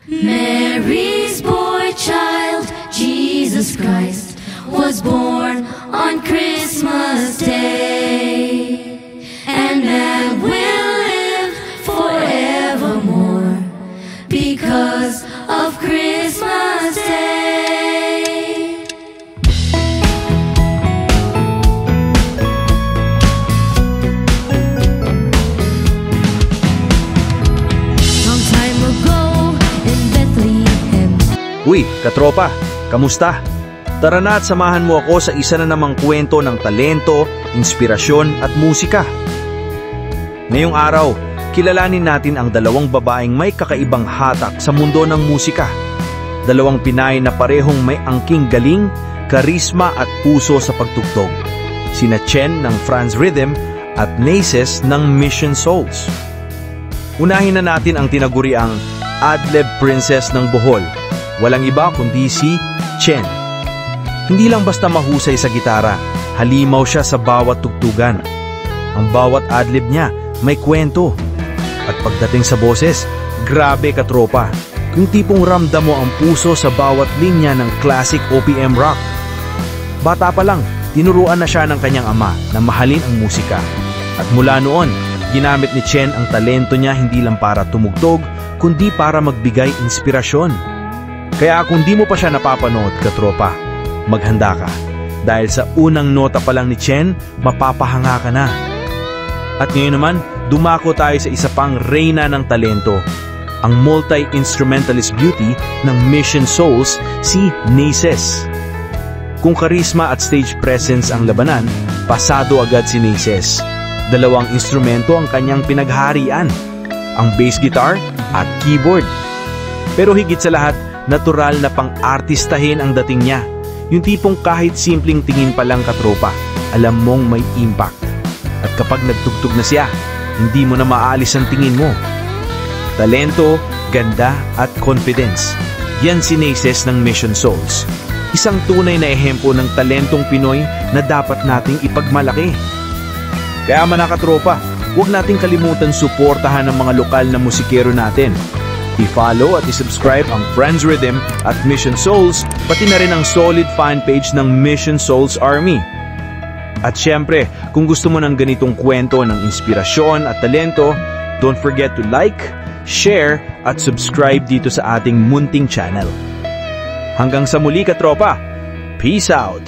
Mary's boy child, Jesus Christ, was born on Christmas Day, and man will live forevermore because of Christmas Day. Long time ago in Bethlehem. Uy, katropa, kamusta? Tara na at samahan mo ako sa isa na namang kwento ng talento, inspirasyon at musika. Ngayong araw, kilalanin natin ang dalawang babaeng may kakaibang hatak sa mundo ng musika. Dalawang Pinay na parehong may angking galing, karisma at puso sa pagtugtog. Sina Chen ng Franz Rhythm at Naces ng Mission Souls. Unahin na natin ang tinaguriang Adlib Princess ng Bohol. Walang iba kundi si Chen. Hindi lang basta mahusay sa gitara, halimaw siya sa bawat tugtugan. Ang bawat adlib niya may kwento. At pagdating sa boses, grabe katropa. Yung tipong ramdam mo ang puso sa bawat linya ng classic OPM rock. Bata pa lang, tinuruan na siya ng kanyang ama na mahalin ang musika. At mula noon, ginamit ni Chen ang talento niya hindi lang para tumugtog, kundi para magbigay inspirasyon. Kaya kung di mo pa siya napapanood, katropa, maghanda ka. Dahil sa unang nota pa lang ni Chen, mapapahanga ka na. At ngayon naman, dumako tayo sa isa pang reyna ng talento, ang multi-instrumentalist beauty ng Mission Souls, si Naces. Kung karisma at stage presence ang labanan, pasado agad si Naces. Dalawang instrumento ang kanyang pinagharian, ang bass guitar at keyboard. Pero higit sa lahat, natural na pang-artistahin ang dating niya. Yung tipong kahit simpleng tingin pa lang katropa, alam mong may impact. At kapag nagtugtog na siya, hindi mo na maalis ang tingin mo. Talento, ganda at confidence. Yan si Naces ng Mission Souls. Isang tunay na ehemplo ng talentong Pinoy na dapat nating ipagmalaki. Kaya mga katropa, huwag nating kalimutan suportahan ang mga lokal na musikero natin. I-follow at i-subscribe ang Franz Rhythm at Mission Souls, pati na rin ang solid fan page ng Mission Souls Army. At syempre, kung gusto mo ng ganitong kwento ng inspirasyon at talento, don't forget to like, share at subscribe dito sa ating munting channel. Hanggang sa muli katropa, peace out!